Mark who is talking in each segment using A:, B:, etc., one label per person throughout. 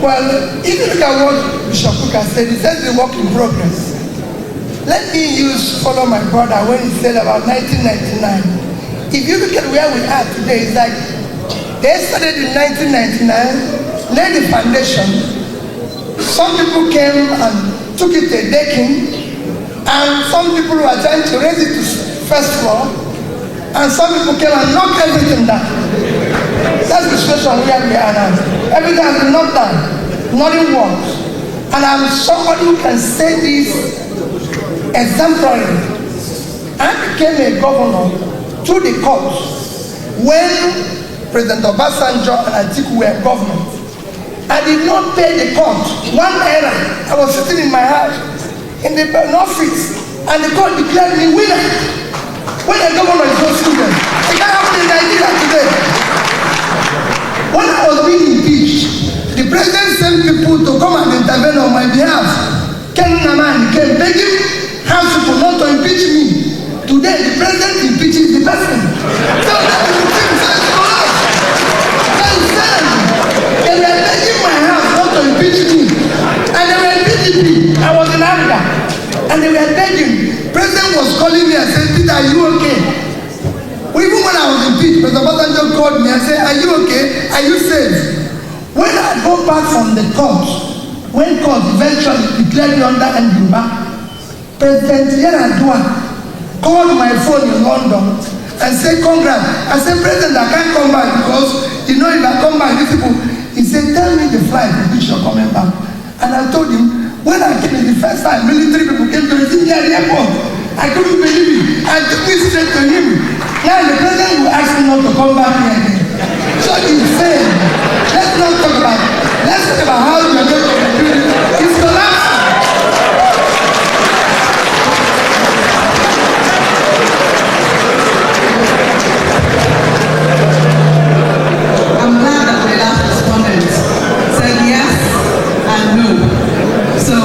A: Well, if you look at what Bishop Kuka said, he says the work in progress. Let me follow my brother when he said about 1999. If you look at where we are today, it's like they started in 1999, laid the foundation. Some people came and took it a decking, and some people were trying to raise it to first floor, and some people came and knocked everything down. That's the situation where we are now. Everything has been knocked down. Nothing works. And I'm somebody who can say this exemplary. I became a governor through the court when President Obasanjo and Atiku were governors. I did not pay the court 1 naira. I was sitting in my house in the office, and the court declared me winner. When a governor is no student, it can't happen in Nigeria today. When I was being impeached, the president sent people to come and intervene on my behalf. Ken Naman came begging house people not to impeach me. Today, the president impeaches the person. So that is the thing that is for us. They were begging my house not to impeach me. And they were impeaching me. I was in Africa. And they were begging. President was calling me and said, Peter, are you okay? Well, even when I was impeached, President Obasanjo called me and said, are you okay? Are you safe? When I go back from the court, when court eventually declared me under Ndumba, President Yeradua called my phone in London and said, congrats. I said, President, I can't come back because, if I come back, these people, he said, tell me the flight in which you're coming back. And I told him, when I came in the first time, military people came to receive me at the airport. I couldn't believe it. I took me straight to him. Now the president will ask me not to come back here again. So insane. Let's not talk about it. Let's talk about how we are going to do it. It's collapsing.
B: I'm glad that the last respondent said yes and no. So,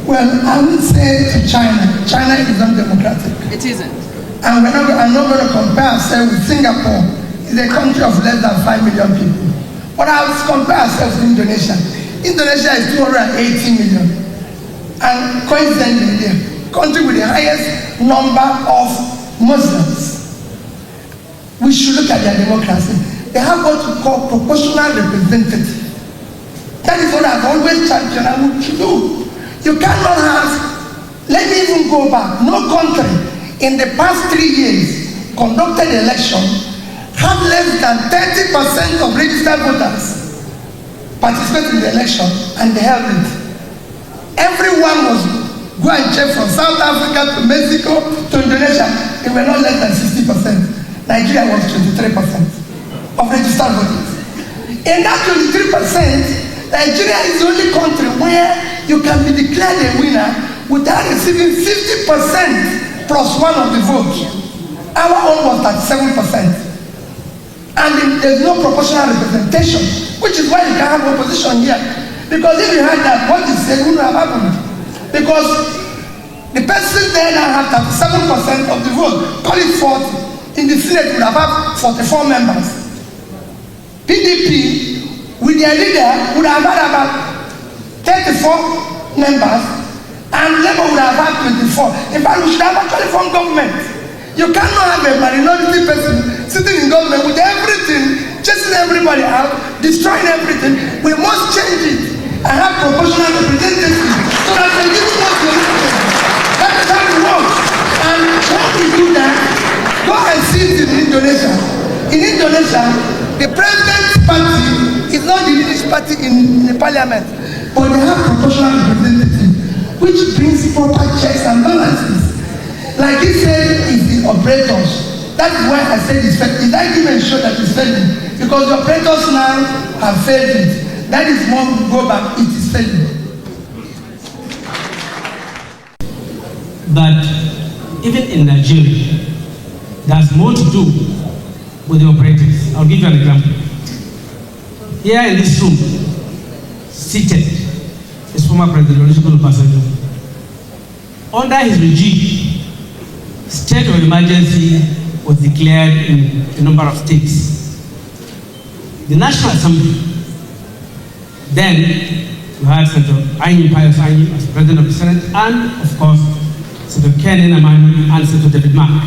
A: well, I would say to China is undemocratic.
B: it isn't.
A: And I'm not going to compare ourselves with Singapore. It's a country of less than 5 million people. But I would compare ourselves with Indonesia. Indonesia is 280 million. And coincidentally, the country with the highest number of Muslims. We should look at their democracy. They have what we call proportional representative. That is what I've always championed and we should do. You cannot have, let me even go back, no country in the past 3 years conducted election have less than 30% of registered voters participate in the election, and they held it. Everyone was go and check from South Africa to Mexico to Indonesia. They were not less than 60%. Nigeria was 23% of registered voters. In that 23%, Nigeria is the only country where you can be declared a winner without receiving 50% plus one of the vote. Our own was 37%. And there's no proportional representation, which is why you can have opposition here. Because if you had that, what you said wouldn't have happened. Because the person there now have 37% of the vote, call it 40. In the Senate would have had 44 members. PDP, with their leader, would have had about 34 members, and Labour would have had 24. In fact, we should have actually formed government. You cannot have a minority person sitting in government with everything, chasing everybody out, destroying everything. We must change it and have proportional representation so that they give us the everything. That is how it works. And when we do that, go and see it in Indonesia. In Indonesia, the president's party is not the leading party in the parliament, but they have proportional representation, which brings proper checks and balances. Like he said, it's the operators. That is why I said it's failing. His argument show that it's failing. Because the operators now have failed it. That is when we go back, it is failing.
C: But even in Nigeria, there's more to do with the operators. I'll give you an example. Here in this room, seated, is former President Olusegun Obasanjo. Under his regime, state of emergency was declared in a number of states. The National Assembly Then we had Senator Ayin Pius Ayin as President of the Senate, and of course, Senator Ken Enamani and Senator David Mark.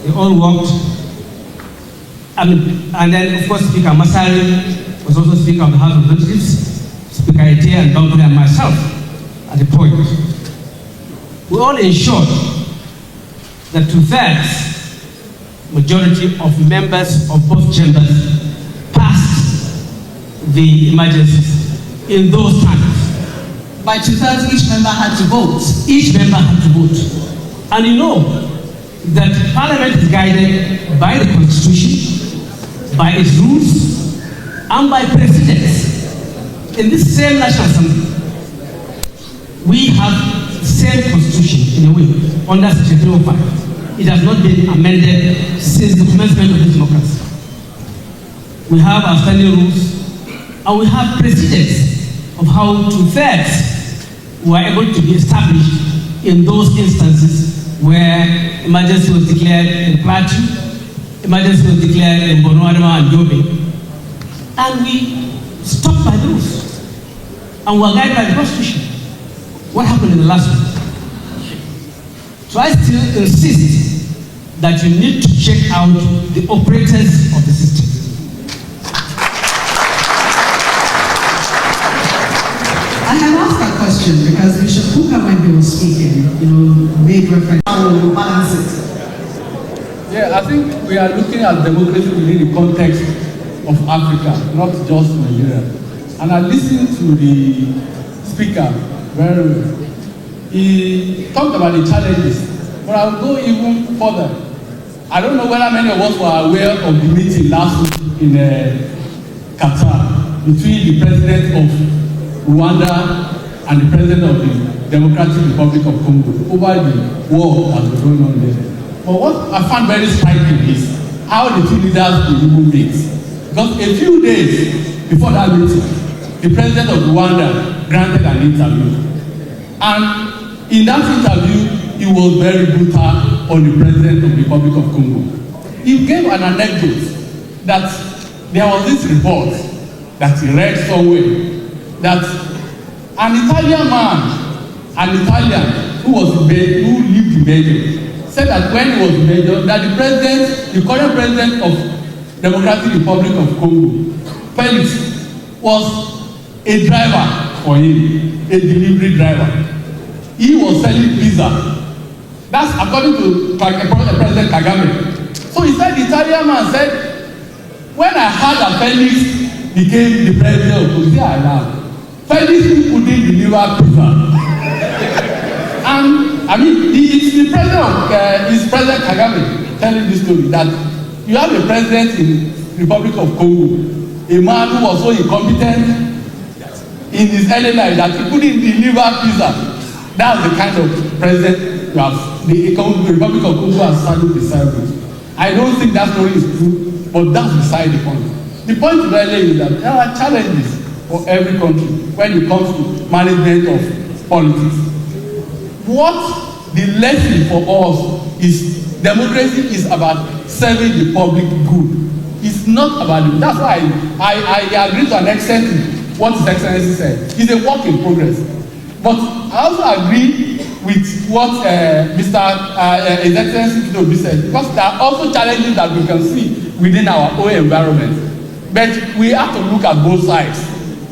C: They all worked. And then, of course, Speaker Masari was also Speaker of the House of Representatives, Speaker Ete and Bangure and myself at the point. We all ensured that 2/3 majority of members of both chambers passed the emergencies in those times.
B: By 2/3, each member had to vote.
C: Each member had to vote. And you know that Parliament is guided by the Constitution, by its rules, and by precedents. In this same National Assembly, we have the same Constitution in a way, under Section 305. It has not been amended since the commencement of this democracy. We have our standing rules, and we have precedents of how 2/3 were able to be established in those instances where emergency was declared in Plateau, emergency was declared in Borno, Adamawa, and Yobe, and we stopped by those, and were guided by the Constitution. What happened in the last one? So I still insist that you need to check out the operators of the system.
B: I have asked that question because Bishop Kuka, when he was speaking, made reference. How will you balance it?
D: Yeah, I think we are looking at democracy within the context of Africa, not just Nigeria. And I listened to the speaker very well. He talked about the challenges, but I will go even further. I don't know whether many of us were aware of the meeting last week in Qatar between the president of Rwanda and the president of the Democratic Republic of Congo over the war that was going on there. But what I found very striking is how the two leaders will even meet. Because a few days before that meeting, the president of Rwanda granted an interview. And in that interview, he was very brutal on the president of the Republic of Congo. He gave an anecdote that there was this report that he read somewhere that an Italian man, who lived in Belgium, said that when he was in Belgium, that the current president of Democratic Republic of Congo, Felix, was a driver for him, a delivery driver. He was selling pizza. That's according to President Kagame. So he said, the Italian man said, when I heard that Felix became the president of Congo, I laughed. Felix couldn't deliver pizza. And I mean, it's the president of President Kagame telling this story that you have a president in the Republic of Congo, a man who was so incompetent in his early life that he couldn't deliver pizza. That's the kind of president you have. The Republic of Congo has started deciding. I don't think that story is true, but that's beside the point. The point really is that there are challenges for every country when it comes to management of politics. What the lesson for us is democracy is about serving the public good. It's not about it. That's why I agree to an extent with what His Excellency said. It's a work in progress. But I also agree with what His Excellency Kidobi said, because there are also challenges that we can see within our own environment. But we have to look at both sides,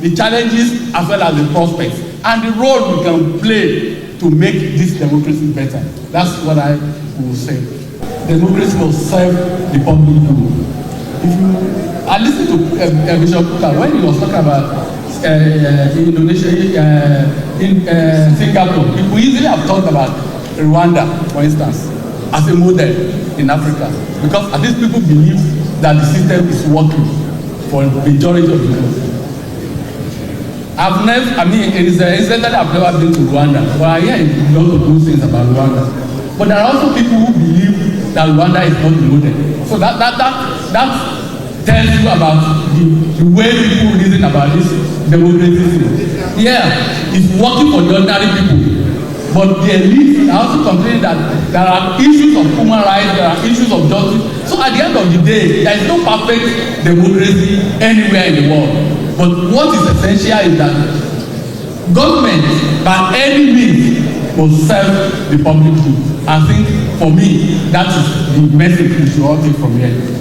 D: the challenges as well as the prospects, and the role we can play to make this democracy better. That's what I will say. Democracy must serve the public good. I listened to Bishop Kuka when he was talking about Indonesia, in Singapore. People easily have talked about Rwanda, for instance, as a model in Africa, because at least people believe that the system is working for the majority of the people. I've never been to Rwanda, but I hear a lot of good things about Rwanda. But there are also people who believe that Rwanda is not the model. So that tells you about the way people reason about this democracy. Yeah, it's working for the ordinary people. But the elite are also complaining that there are issues of human rights, there are issues of justice. So at the end of the day, there is no perfect democracy anywhere in the world. But what is essential is that government, by any means, must serve the public good. I think, for me, that is the message we should all take from here.